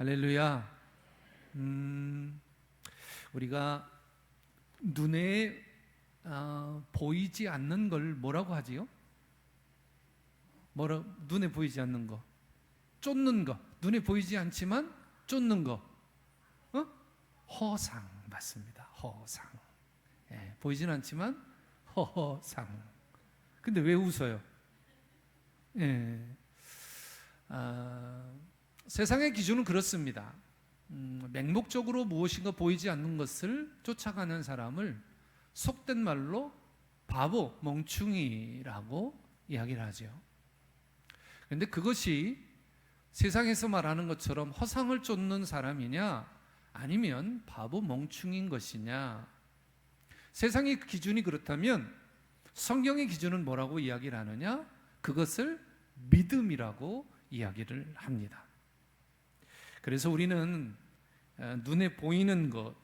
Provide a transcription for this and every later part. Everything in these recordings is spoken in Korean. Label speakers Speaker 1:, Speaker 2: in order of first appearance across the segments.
Speaker 1: 할렐루야. 우리가 눈에 보이지 않는 걸 뭐라고 하지요? 눈에 보이지 않는 거, 쫓는 거. 눈에 보이지 않지만 쫓는 거, 허상. 맞습니다. 허상. 보이진 않지만 허상. 근데 왜 웃어요? 세상의 기준은 그렇습니다. 맹목적으로 무엇인가 보이지 않는 것을 쫓아가는 사람을 속된 말로 바보, 멍충이라고 이야기를 하죠. 그런데 그것이 세상에서 말하는 것처럼 허상을 쫓는 사람이냐 아니면 바보, 멍충인 것이냐. 세상의 기준이 그렇다면 성경의 기준은 뭐라고 이야기를 하느냐? 그것을 믿음이라고 이야기를 합니다. 그래서 우리는 눈에 보이는 것,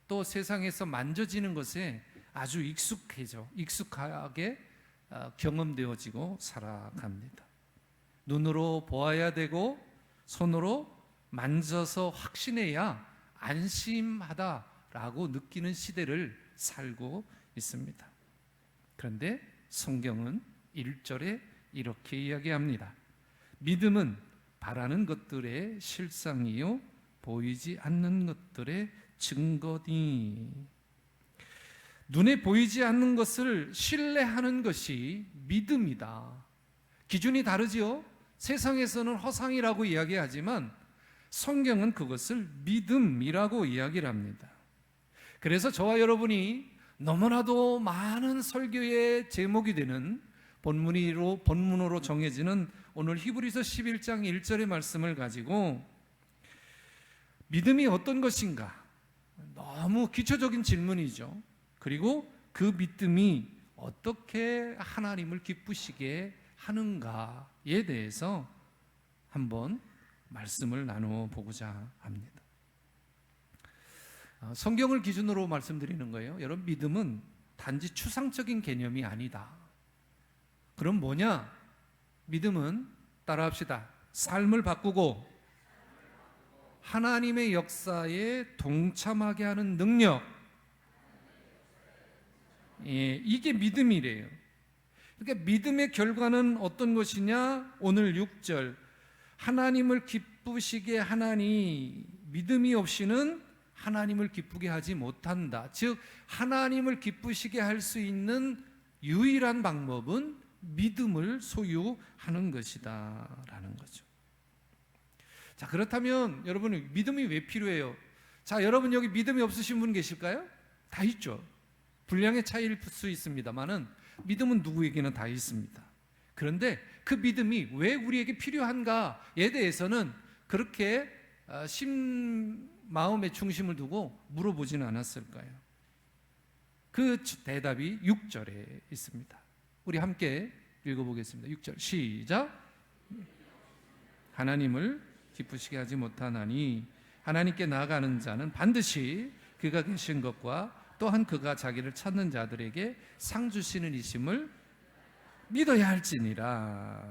Speaker 1: 또 세상에서 만져지는 것에 아주 익숙하게 경험되어지고 살아갑니다. 눈으로 보아야 되고 손으로 만져서 확신해야 안심하다라고 느끼는 시대를 살고 있습니다. 그런데 성경은 1절에 이렇게 이야기합니다. 믿음은 바라는 것들의 실상이요 보이지 않는 것들의 증거니. 눈에 보이지 않는 것을 신뢰하는 것이 믿음이다. 기준이 다르지요. 세상에서는 허상이라고 이야기하지만 성경은 그것을 믿음이라고 이야기를 합니다. 그래서 저와 여러분이 너무나도 많은 설교의 제목이 되는 본문으로 정해지는 오늘 히브리서 11장 1절의 말씀을 가지고 믿음이 어떤 것인가? 너무 기초적인 질문이죠. 그리고 그 믿음이 어떻게 하나님을 기쁘시게 하는가에 대해서 한번 말씀을 나누어 보고자 합니다. 성경을 기준으로 말씀드리는 거예요. 여러분, 믿음은 단지 추상적인 개념이 아니다. 그럼 뭐냐? 믿음은 따라합시다. 삶을 바꾸고 하나님의 역사에 동참하게 하는 능력. 이게 믿음이래요. 그러니까 믿음의 결과는 어떤 것이냐? 오늘 6절. 하나님을 기쁘시게 하나니 믿음이 없이는 하나님을 기쁘게 하지 못한다. 즉 하나님을 기쁘시게 할 수 있는 유일한 방법은 믿음을 소유하는 것이다 라는 거죠. 자, 그렇다면 여러분, 믿음이 왜 필요해요? 자, 여러분 여기 믿음이 없으신 분 계실까요? 다 있죠. 분량의 차이일 수 있습니다만은 믿음은 누구에게나 다 있습니다. 그런데 그 믿음이 왜 우리에게 필요한가에 대해서는 그렇게 마음의 중심을 두고 물어보지는 않았을까요? 그 대답이 6절에 있습니다. 우리 함께 읽어보겠습니다. 6절 시작. 하나님을 기쁘시게 하지 못하나니 하나님께 나아가는 자는 반드시 그가 계신 것과 또한 그가 자기를 찾는 자들에게 상 주시는 이심을 믿어야 할지니라.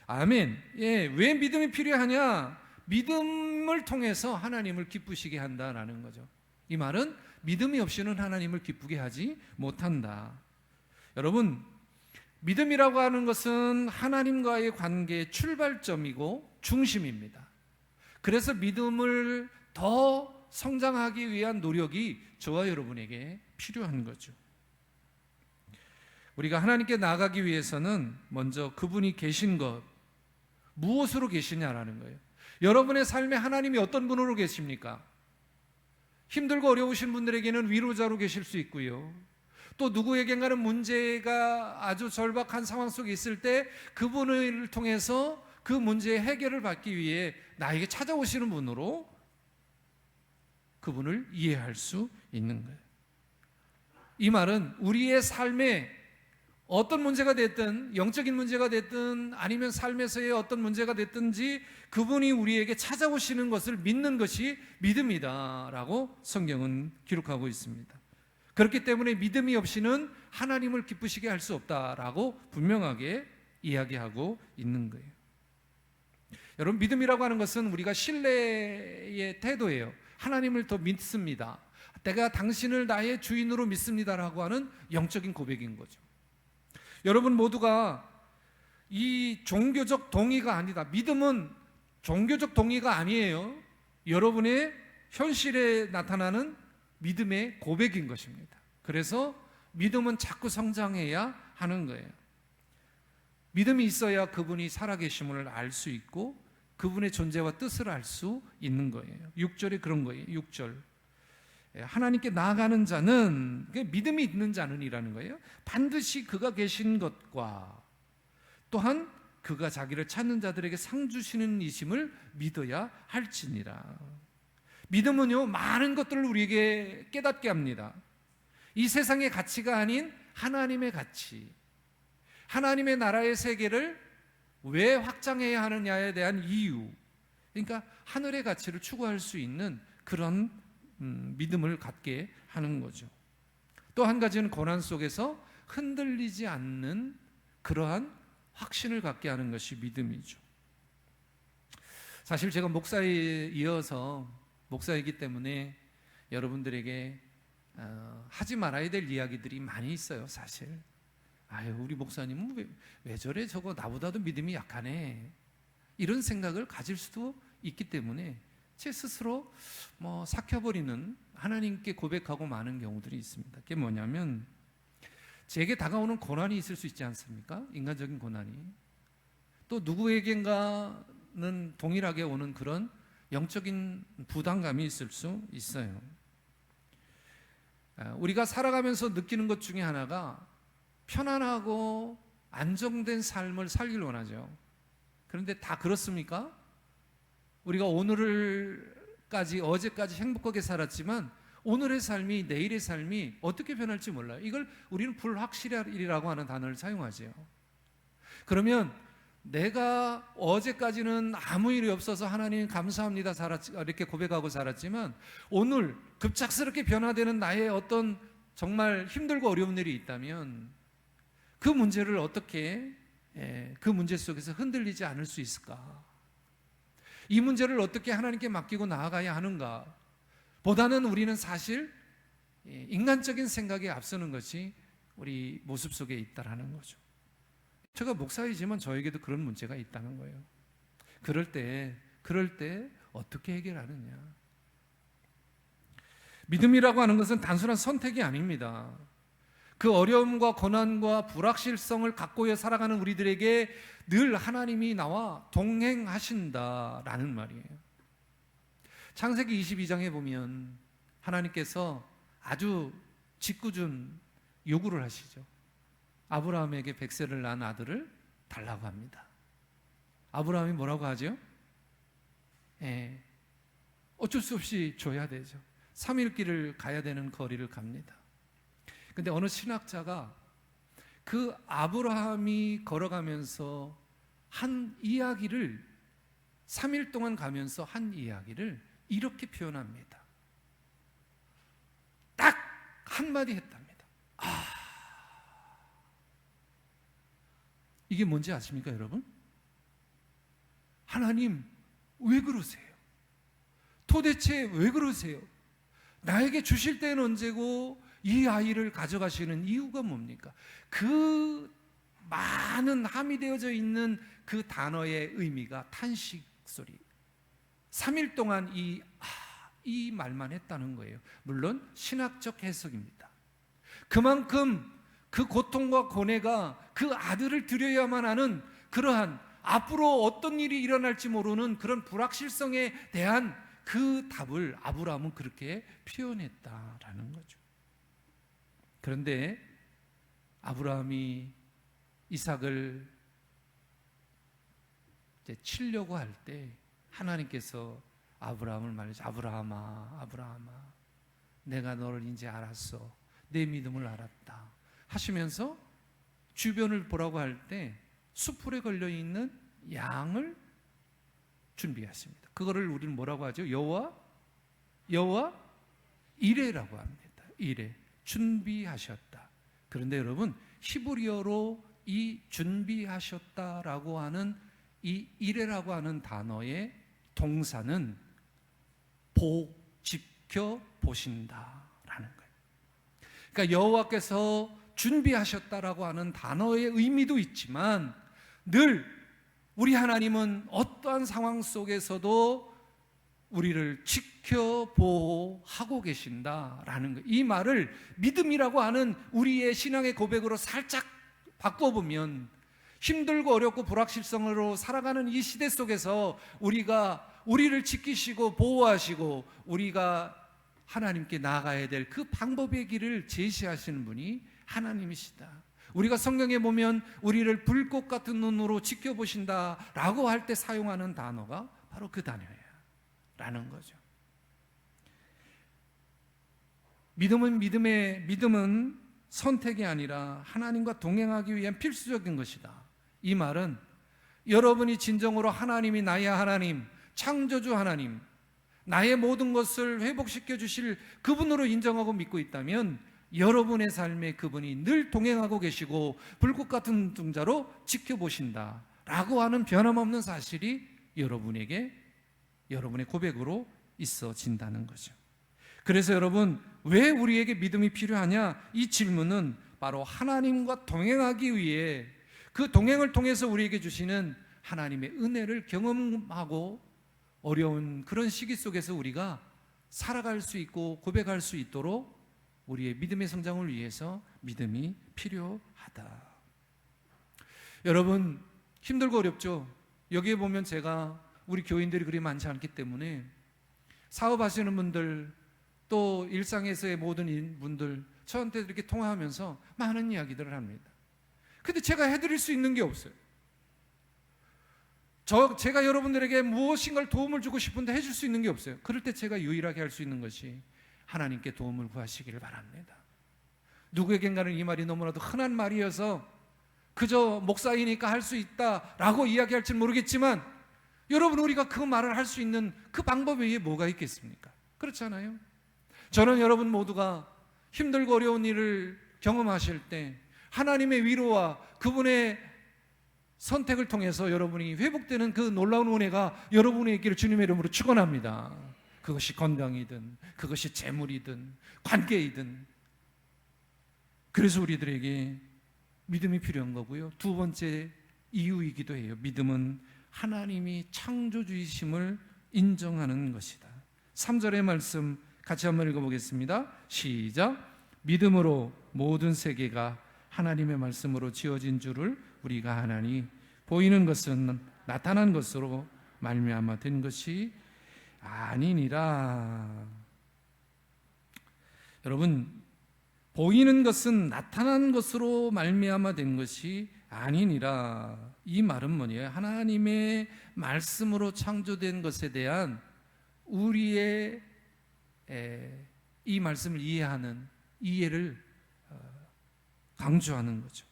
Speaker 1: 아멘. 왜 믿음이 필요하냐? 믿음을 통해서 하나님을 기쁘시게 한다라는 거죠. 이 말은 믿음이 없이는 하나님을 기쁘게 하지 못한다. 여러분, 믿음이라고 하는 것은 하나님과의 관계의 출발점이고 중심입니다. 그래서 믿음을 더 성장하기 위한 노력이 저와 여러분에게 필요한 거죠. 우리가 하나님께 나아가기 위해서는 먼저 그분이 계신 것, 무엇으로 계시냐라는 거예요. 여러분의 삶에 하나님이 어떤 분으로 계십니까? 힘들고 어려우신 분들에게는 위로자로 계실 수 있고요. 또 누구에겐가는 문제가 아주 절박한 상황 속에 있을 때 그분을 통해서 그 문제의 해결을 받기 위해 나에게 찾아오시는 분으로 그분을 이해할 수 있는 거예요. 이 말은 우리의 삶에 어떤 문제가 됐든, 영적인 문제가 됐든 아니면 삶에서의 어떤 문제가 됐든지 그분이 우리에게 찾아오시는 것을 믿는 것이 믿음이다라고 성경은 기록하고 있습니다. 그렇기 때문에 믿음이 없이는 하나님을 기쁘시게 할 수 없다라고 분명하게 이야기하고 있는 거예요. 여러분, 믿음이라고 하는 것은 우리가 신뢰의 태도예요. 하나님을 더 믿습니다. 내가 당신을 나의 주인으로 믿습니다라고 하는 영적인 고백인 거죠. 여러분 모두가 이 종교적 동의가 아니다. 믿음은 종교적 동의가 아니에요. 여러분의 현실에 나타나는 믿음의 고백인 것입니다. 그래서 믿음은 자꾸 성장해야 하는 거예요. 믿음이 있어야 그분이 살아계심을 알 수 있고 그분의 존재와 뜻을 알 수 있는 거예요. 6절에 그런 거예요. 6절. 하나님께 나아가는 자는, 믿음이 있는 자는이라는 거예요. 반드시 그가 계신 것과 또한 그가 자기를 찾는 자들에게 상 주시는 이심을 믿어야 할지니라. 믿음은요, 많은 것들을 우리에게 깨닫게 합니다. 이 세상의 가치가 아닌 하나님의 가치, 하나님의 나라의 세계를 왜 확장해야 하느냐에 대한 이유, 그러니까 하늘의 가치를 추구할 수 있는 그런 믿음을 갖게 하는 거죠. 또 한 가지는 고난 속에서 흔들리지 않는 그러한 확신을 갖게 하는 것이 믿음이죠. 사실 제가 목사에 이어서 목사이기 때문에 여러분들에게 하지 말아야 될 이야기들이 많이 있어요. 사실 우리 목사님은 왜 저래, 저거 나보다도 믿음이 약하네, 이런 생각을 가질 수도 있기 때문에 제 스스로 삭혀버리는, 하나님께 고백하고 마는 경우들이 있습니다. 그게 뭐냐면, 제게 다가오는 고난이 있을 수 있지 않습니까? 인간적인 고난이. 또 누구에겐가는 동일하게 오는 그런 영적인 부담감이 있을 수 있어요. 우리가 살아가면서 느끼는 것 중에 하나가 편안하고 안정된 삶을 살길 원하죠. 그런데 다 그렇습니까? 우리가 어제까지 행복하게 살았지만 오늘의 삶이, 내일의 삶이 어떻게 변할지 몰라요. 이걸 우리는 불확실이라고 하는 단어를 사용하죠. 그러면 내가 어제까지는 아무 일이 없어서 하나님 감사합니다 이렇게 고백하고 살았지만 오늘 급작스럽게 변화되는 나의 어떤 정말 힘들고 어려운 일이 있다면 그 문제를 어떻게, 그 문제 속에서 흔들리지 않을 수 있을까? 이 문제를 어떻게 하나님께 맡기고 나아가야 하는가? 보다는 우리는 사실 인간적인 생각에 앞서는 것이 우리 모습 속에 있다라는 거죠. 제가 목사이지만 저에게도 그런 문제가 있다는 거예요. 그럴 때 어떻게 해결하느냐? 믿음이라고 하는 것은 단순한 선택이 아닙니다. 그 어려움과 고난과 불확실성을 갖고 살아가는 우리들에게 늘 하나님이 나와 동행하신다라는 말이에요. 창세기 22장에 보면 하나님께서 아주 짓궂은 요구를 하시죠. 아브라함에게 백세를 낳은 아들을 달라고 합니다. 아브라함이 뭐라고 하죠? 어쩔 수 없이 줘야 되죠. 3일 길을 가야 되는 거리를 갑니다. 근데 어느 신학자가 그 아브라함이 걸어가면서 한 이야기를, 3일 동안 가면서 한 이야기를 이렇게 표현합니다. 딱 한마디 했답니다. 이게 뭔지 아십니까, 여러분? 하나님, 왜 그러세요? 도대체 왜 그러세요? 나에게 주실 때는 언제고 이 아이를 가져가시는 이유가 뭡니까? 그 많은 함이 되어져 있는 그 단어의 의미가 탄식 소리. 3일 동안 이 말만 했다는 거예요. 물론 신학적 해석입니다. 그만큼 그 고통과 고뇌가 그 아들을 드려야만 하는 그러한 앞으로 어떤 일이 일어날지 모르는 그런 불확실성에 대한 그 답을 아브라함은 그렇게 표현했다라는 거죠. 그런데 아브라함이 이삭을 이제 치려고 할 때 하나님께서 아브라함을 말해서 아브라함아, 내가 너를 이제 알았어. 내 믿음을 알았다 하시면서 주변을 보라고 할 때 수풀에 걸려있는 양을 준비하십니다. 그거를 우리는 뭐라고 하죠? 여호와 이레라고 합니다. 이레, 준비하셨다. 그런데 여러분, 히브리어로 이 준비하셨다라고 하는 이 이레라고 하는 단어의 동사는 지켜 보신다라는 거예요. 그러니까 여호와께서 준비하셨다라고 하는 단어의 의미도 있지만 늘 우리 하나님은 어떠한 상황 속에서도 우리를 지켜 보호하고 계신다라는 거예요. 이 말을 믿음이라고 하는 우리의 신앙의 고백으로 살짝 바꿔보면 힘들고 어렵고 불확실성으로 살아가는 이 시대 속에서 우리를 지키시고 보호하시고 우리가 하나님께 나아가야 될 그 방법의 길을 제시하시는 분이 하나님이시다. 우리가 성경에 보면 우리를 불꽃 같은 눈으로 지켜보신다라고 할 때 사용하는 단어가 바로 그 단어예요 라는 거죠. 믿음은 선택이 아니라 하나님과 동행하기 위한 필수적인 것이다. 이 말은 여러분이 진정으로 하나님이 나의 하나님, 창조주 하나님, 나의 모든 것을 회복시켜 주실 그분으로 인정하고 믿고 있다면 여러분의 삶에 그분이 늘 동행하고 계시고 불꽃 같은 눈동자로 지켜보신다 라고 하는 변함없는 사실이 여러분의 고백으로 있어진다는 거죠. 그래서 여러분, 왜 우리에게 믿음이 필요하냐? 이 질문은 바로 하나님과 동행하기 위해 그 동행을 통해서 우리에게 주시는 하나님의 은혜를 경험하고 어려운 그런 시기 속에서 우리가 살아갈 수 있고 고백할 수 있도록 우리의 믿음의 성장을 위해서 믿음이 필요하다. 여러분, 힘들고 어렵죠? 여기에 보면 제가 우리 교인들이 그리 많지 않기 때문에 사업하시는 분들 또 일상에서의 모든 분들 저한테 이렇게 통화하면서 많은 이야기들을 합니다. 근데 제가 해드릴 수 있는 게 없어요. 제가 여러분들에게 무엇인가를 도움을 주고 싶은데 해줄 수 있는 게 없어요. 그럴 때 제가 유일하게 할 수 있는 것이 하나님께 도움을 구하시기를 바랍니다. 누구에겐가는 이 말이 너무나도 흔한 말이어서 그저 목사이니까 할 수 있다라고 이야기할지 모르겠지만 여러분, 우리가 그 말을 할 수 있는 그 방법 외에 뭐가 있겠습니까? 그렇잖아요. 저는 여러분 모두가 힘들고 어려운 일을 경험하실 때 하나님의 위로와 그분의 선택을 통해서 여러분이 회복되는 그 놀라운 은혜가 여러분의 있기를 주님의 이름으로 축원합니다. 그것이 건강이든 그것이 재물이든 관계이든. 그래서 우리들에게 믿음이 필요한 거고요. 두 번째 이유이기도 해요. 믿음은 하나님이 창조주이심을 인정하는 것이다. 3절의 말씀 같이 한번 읽어보겠습니다. 시작. 믿음으로 모든 세계가 하나님의 말씀으로 지어진 줄을 우리가 아나니 보이는 것은 나타난 것으로 말미암아 된 것이 아니니라. 여러분, 보이는 것은 나타난 것으로 말미암아 된 것이 아니니라. 이 말은 뭐냐요? 하나님의 말씀으로 창조된 것에 대한 우리의 이 말씀을 이해하는 이해를 강조하는 거죠.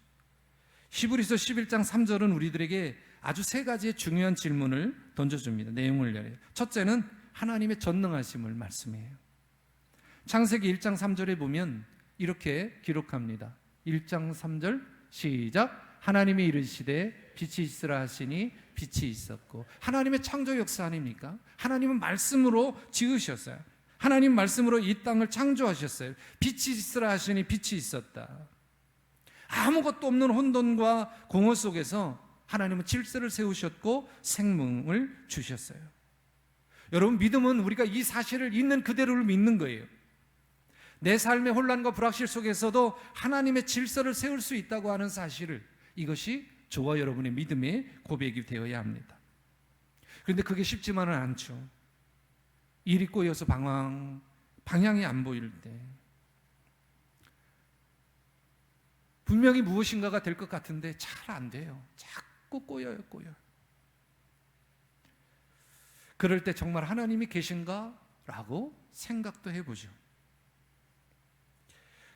Speaker 1: 히브리서 11장 3절은 우리들에게 아주 세 가지의 중요한 질문을 던져줍니다. 내용을 열어요. 첫째는 하나님의 전능하심을 말씀해요. 창세기 1장 3절에 보면 이렇게 기록합니다. 1장 3절 시작. 하나님이 이르시되 빛이 있으라 하시니 빛이 있었고. 하나님의 창조 역사 아닙니까? 하나님은 말씀으로 지으셨어요. 하나님 말씀으로 이 땅을 창조하셨어요. 빛이 있으라 하시니 빛이 있었다. 아무것도 없는 혼돈과 공허 속에서 하나님은 질서를 세우셨고 생명을 주셨어요. 여러분, 믿음은 우리가 이 사실을 있는 그대로를 믿는 거예요. 내 삶의 혼란과 불확실 속에서도 하나님의 질서를 세울 수 있다고 하는 사실을, 이것이 저와 여러분의 믿음의 고백이 되어야 합니다. 그런데 그게 쉽지만은 않죠. 일이 꼬여서 방향이 안 보일 때 분명히 무엇인가가 될 것 같은데 잘 안 돼요. 자꾸 꼬여요. 그럴 때 정말 하나님이 계신가? 라고 생각도 해보죠.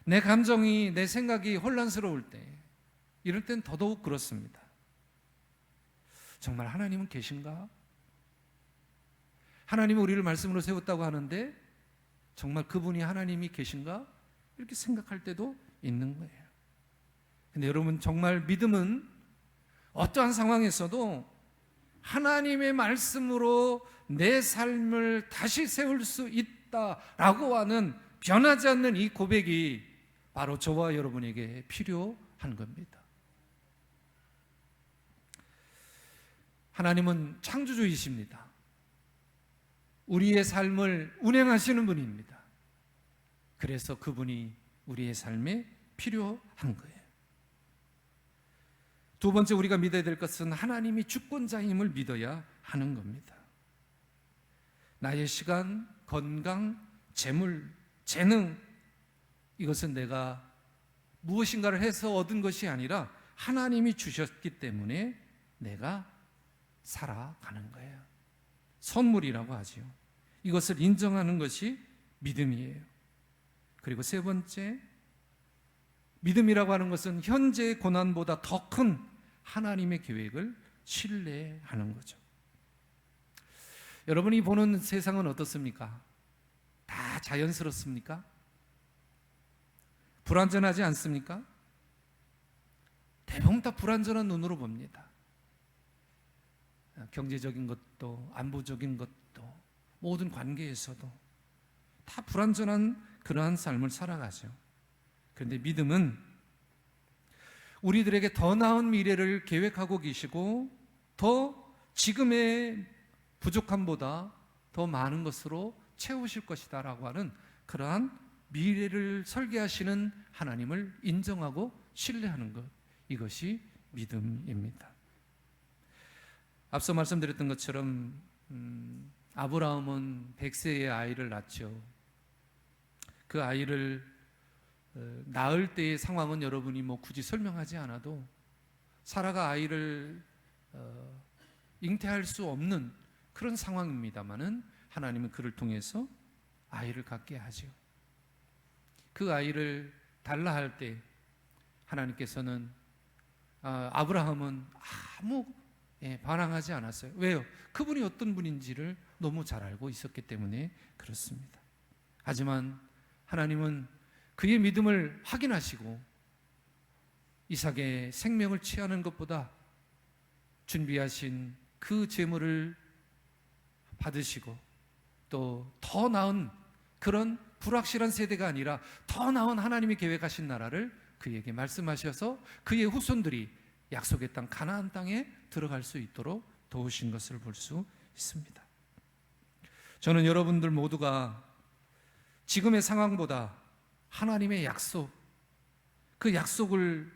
Speaker 1: 내 감정이, 내 생각이 혼란스러울 때, 이럴 땐 더더욱 그렇습니다. 정말 하나님은 계신가? 하나님은 우리를 말씀으로 세웠다고 하는데 정말 그분이 하나님이 계신가? 이렇게 생각할 때도 있는 거예요. 근데 여러분, 정말 믿음은 어떠한 상황에서도 하나님의 말씀으로 내 삶을 다시 세울 수 있다라고 하는 변하지 않는 이 고백이 바로 저와 여러분에게 필요한 겁니다. 하나님은 창조주이십니다. 우리의 삶을 운행하시는 분입니다. 그래서 그분이 우리의 삶에 필요한 거예요. 두 번째 우리가 믿어야 될 것은 하나님이 주권자임을 믿어야 하는 겁니다. 나의 시간, 건강, 재물, 재능, 이것은 내가 무엇인가를 해서 얻은 것이 아니라 하나님이 주셨기 때문에 내가 살아가는 거예요. 선물이라고 하죠. 이것을 인정하는 것이 믿음이에요. 그리고 세 번째, 믿음이라고 하는 것은 현재의 고난보다 더 큰 하나님의 계획을 신뢰하는 거죠. 여러분이 보는 세상은 어떻습니까? 다 자연스럽습니까? 불완전하지 않습니까? 대부분 다 불완전한 눈으로 봅니다. 경제적인 것도, 안보적인 것도, 모든 관계에서도 다 불완전한 그러한 삶을 살아가죠. 그런데 믿음은 우리들에게 더 나은 미래를 계획하고 계시고 더 지금의 부족함보다 더 많은 것으로 채우실 것이다 라고 하는 그러한 미래를 설계하시는 하나님을 인정하고 신뢰하는 것, 이것이 믿음입니다. 앞서 말씀드렸던 것처럼 아브라함은 100세의 아이를 낳죠. 그 아이를 낳을 때의 상황은 여러분이 굳이 설명하지 않아도 사라가 아이를 잉태할 수 없는 그런 상황입니다마는 하나님은 그를 통해서 아이를 갖게 하죠. 그 아이를 달라 할 때 하나님께서는 아브라함은 아무 반항하지 않았어요. 왜요? 그분이 어떤 분인지를 너무 잘 알고 있었기 때문에 그렇습니다. 하지만 하나님은 그의 믿음을 확인하시고 이삭의 생명을 취하는 것보다 준비하신 그 제물을 받으시고 또 더 나은 그런 불확실한 세대가 아니라 더 나은 하나님이 계획하신 나라를 그에게 말씀하셔서 그의 후손들이 약속의 땅 가나안 땅에 들어갈 수 있도록 도우신 것을 볼 수 있습니다. 저는 여러분들 모두가 지금의 상황보다 하나님의 약속, 그 약속을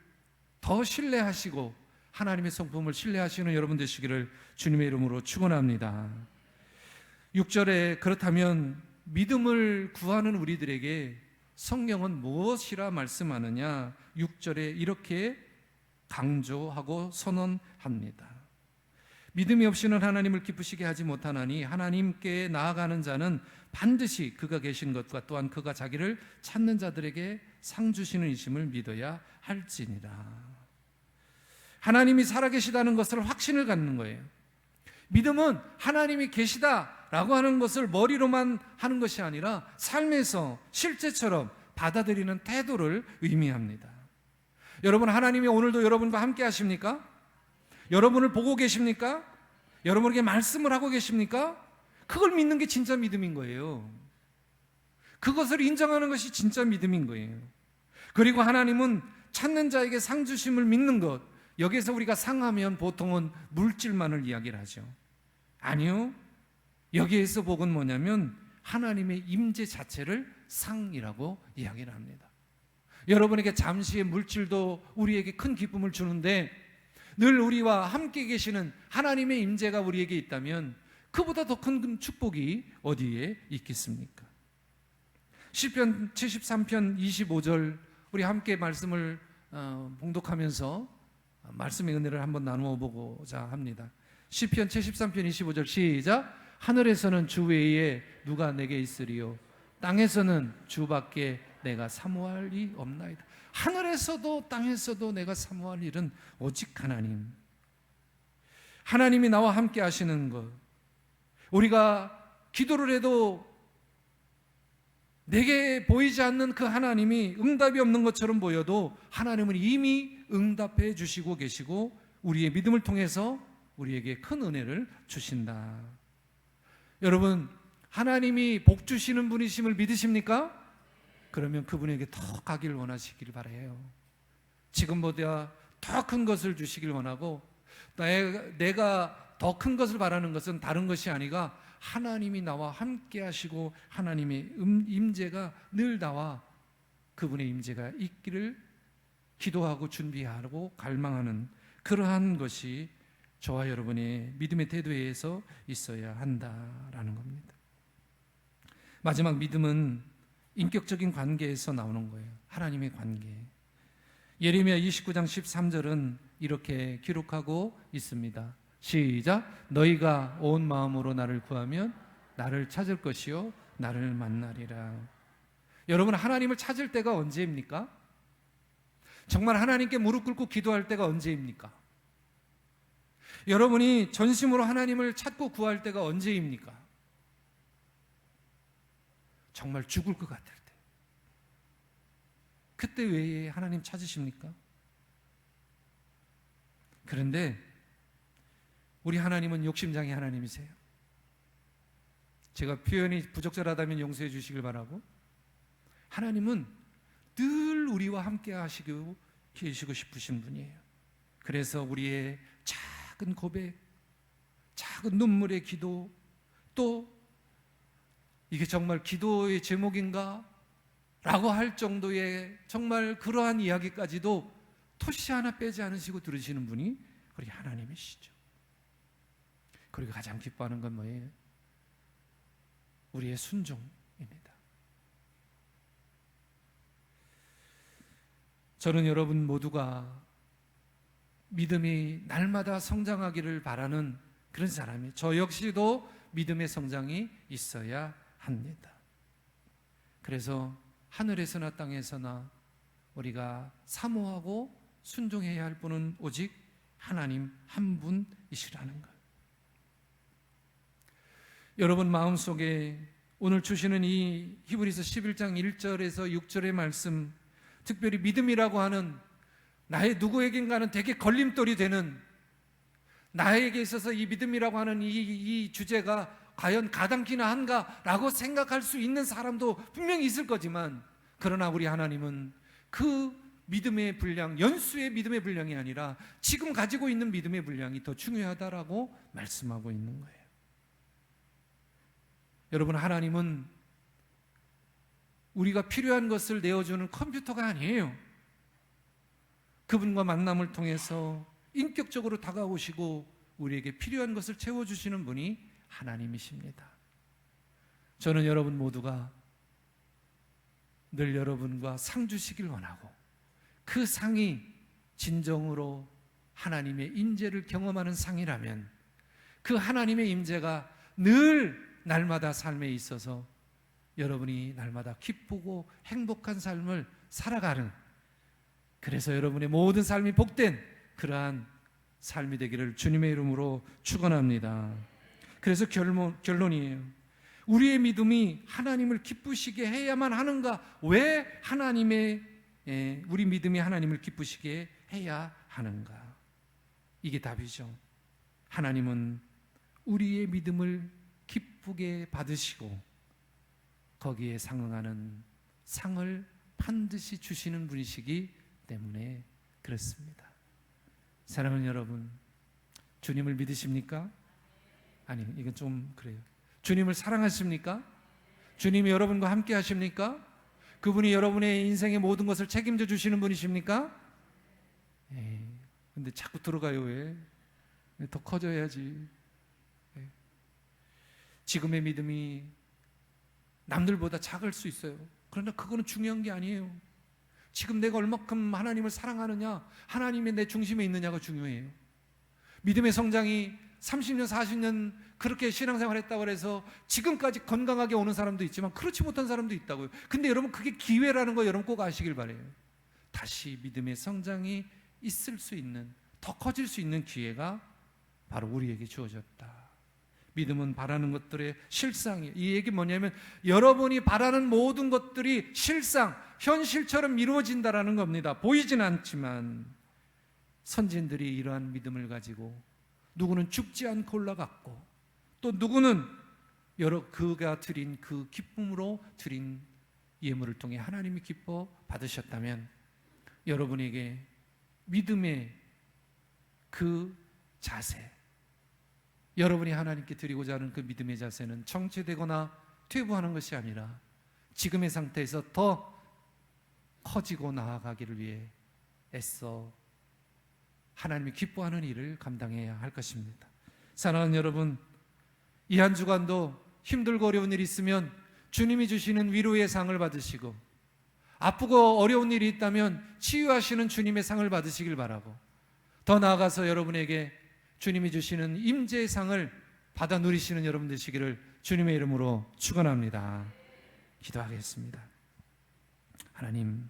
Speaker 1: 더 신뢰하시고 하나님의 성품을 신뢰하시는 여러분 되시기를 주님의 이름으로 축원합니다. 6절에 그렇다면 믿음을 구하는 우리들에게 성경은 무엇이라 말씀하느냐? 6절에 이렇게 강조하고 선언합니다. 믿음이 없이는 하나님을 기쁘시게 하지 못하나니 하나님께 나아가는 자는 반드시 그가 계신 것과 또한 그가 자기를 찾는 자들에게 상 주시는 이심을 믿어야 할지니라. 하나님이 살아계시다는 것을 확신을 갖는 거예요. 믿음은 하나님이 계시다라고 하는 것을 머리로만 하는 것이 아니라 삶에서 실제처럼 받아들이는 태도를 의미합니다. 여러분, 하나님이 오늘도 여러분과 함께 하십니까? 여러분을 보고 계십니까? 여러분에게 말씀을 하고 계십니까? 그걸 믿는 게 진짜 믿음인 거예요. 그것을 인정하는 것이 진짜 믿음인 거예요. 그리고 하나님은 찾는 자에게 상 주심을 믿는 것, 여기에서 우리가 상하면 보통은 물질만을 이야기를 하죠. 아니요, 여기에서 복은 뭐냐면 하나님의 임재 자체를 상이라고 이야기를 합니다. 여러분에게 잠시의 물질도 우리에게 큰 기쁨을 주는데 늘 우리와 함께 계시는 하나님의 임재가 우리에게 있다면 그보다 더 큰 축복이 어디에 있겠습니까? 시편 73편 25절 우리 함께 말씀을 봉독하면서 말씀의 은혜를 한번 나누어 보고자 합니다. 시편 73편 25절 시작. 하늘에서는 주 외에 누가 내게 있으리요 땅에서는 주밖에 내가 사모할 이 없나이다. 하늘에서도 땅에서도 내가 사모할 일은 오직 하나님. 하나님이 나와 함께 하시는 것, 우리가 기도를 해도 내게 보이지 않는 그 하나님이 응답이 없는 것처럼 보여도 하나님은 이미 응답해 주시고 계시고 우리의 믿음을 통해서 우리에게 큰 은혜를 주신다. 여러분, 하나님이 복 주시는 분이심을 믿으십니까? 그러면 그분에게 더 가기를 원하시길 바라요. 지금보다 더 큰 것을 주시길 원하고, 내가 더 큰 것을 바라는 것은 다른 것이 아니라 하나님이 나와 함께 하시고 하나님의 임재가 늘 나와 그분의 임재가 있기를 기도하고 준비하고 갈망하는 그러한 것이 저와 여러분의 믿음의 태도에서 있어야 한다라는 겁니다. 마지막 믿음은 인격적인 관계에서 나오는 거예요. 하나님의 관계. 예레미야 29장 13절은 이렇게 기록하고 있습니다. 시작. 너희가 온 마음으로 나를 구하면 나를 찾을 것이요 나를 만나리라. 여러분, 하나님을 찾을 때가 언제입니까? 정말 하나님께 무릎 꿇고 기도할 때가 언제입니까? 여러분이 전심으로 하나님을 찾고 구할 때가 언제입니까? 정말 죽을 것 같을 때. 그때 왜 하나님 찾으십니까? 그런데 우리 하나님은 욕심장의 하나님이세요. 제가 표현이 부적절하다면 용서해 주시길 바라고, 하나님은 늘 우리와 함께 하시고 계시고 싶으신 분이에요. 그래서 우리의 작은 고백, 작은 눈물의 기도, 또 이게 정말 기도의 제목인가? 라고 할 정도의 정말 그러한 이야기까지도 토시 하나 빼지 않으시고 들으시는 분이 우리 하나님이시죠. 그리고 가장 기뻐하는 건 뭐예요? 우리의 순종입니다. 저는 여러분 모두가 믿음이 날마다 성장하기를 바라는 그런 사람이에요. 저 역시도 믿음의 성장이 있어야 합니다. 그래서 하늘에서나 땅에서나 우리가 사모하고 순종해야 할 분은 오직 하나님 한 분이시라는 것. 여러분 마음속에 오늘 주시는 이 히브리서 11장 1절에서 6절의 말씀, 특별히 믿음이라고 하는 나의 누구에겐가는 되게 걸림돌이 되는, 나에게 있어서 이 믿음이라고 하는 이 주제가 과연 가당키나 한가라고 생각할 수 있는 사람도 분명히 있을 거지만, 그러나 우리 하나님은 그 믿음의 분량, 연수의 믿음의 분량이 아니라 지금 가지고 있는 믿음의 분량이 더 중요하다라고 말씀하고 있는 거예요. 여러분, 하나님은 우리가 필요한 것을 내어주는 컴퓨터가 아니에요. 그분과 만남을 통해서 인격적으로 다가오시고 우리에게 필요한 것을 채워주시는 분이 하나님이십니다. 저는 여러분 모두가 늘 여러분과 상 주시길 원하고, 그 상이 진정으로 하나님의 임재를 경험하는 상이라면 그 하나님의 임재가 늘 날마다 삶에 있어서 여러분이 날마다 기쁘고 행복한 삶을 살아가는, 그래서 여러분의 모든 삶이 복된 그러한 삶이 되기를 주님의 이름으로 축원합니다. 그래서 결론이에요. 우리의 믿음이 하나님을 기쁘시게 해야만 하는가? 왜 우리 믿음이 하나님을 기쁘시게 해야 하는가? 이게 답이죠. 하나님은 우리의 믿음을 기쁘게 받으시고 거기에 상응하는 상을 반드시 주시는 분이시기 때문에 그렇습니다. 사랑하는 여러분, 주님을 믿으십니까? 아니, 이건 좀 그래요. 주님을 사랑하십니까? 주님이 여러분과 함께 하십니까? 그분이 여러분의 인생의 모든 것을 책임져 주시는 분이십니까? 근데 자꾸 들어가요. 왜? 더 커져야지. 지금의 믿음이 남들보다 작을 수 있어요. 그러나 그거는 중요한 게 아니에요. 지금 내가 얼마큼 하나님을 사랑하느냐, 하나님의 내 중심에 있느냐가 중요해요. 믿음의 성장이 30년, 40년 그렇게 신앙생활 했다고 해서 지금까지 건강하게 오는 사람도 있지만 그렇지 못한 사람도 있다고요. 근데 여러분, 그게 기회라는 거 여러분 꼭 아시길 바라요. 다시 믿음의 성장이 있을 수 있는, 더 커질 수 있는 기회가 바로 우리에게 주어졌다. 믿음은 바라는 것들의 실상이에요. 이 얘기 뭐냐면 여러분이 바라는 모든 것들이 실상, 현실처럼 이루어진다라는 겁니다. 보이진 않지만 선진들이 이러한 믿음을 가지고 누구는 죽지 않고 올라갔고, 또 누구는 그가 드린 그 기쁨으로 드린 예물을 통해 하나님이 기뻐 받으셨다면, 여러분에게 믿음의 그 자세, 여러분이 하나님께 드리고자 하는 그 믿음의 자세는 정체되거나 퇴보하는 것이 아니라 지금의 상태에서 더 커지고 나아가기를 위해 애써 하나님이 기뻐하는 일을 감당해야 할 것입니다. 사랑하는 여러분, 이 한 주간도 힘들고 어려운 일이 있으면 주님이 주시는 위로의 상을 받으시고, 아프고 어려운 일이 있다면 치유하시는 주님의 상을 받으시길 바라고, 더 나아가서 여러분에게 주님이 주시는 임재의 상을 받아 누리시는 여러분 되시기를 주님의 이름으로 축원합니다. 기도하겠습니다. 하나님,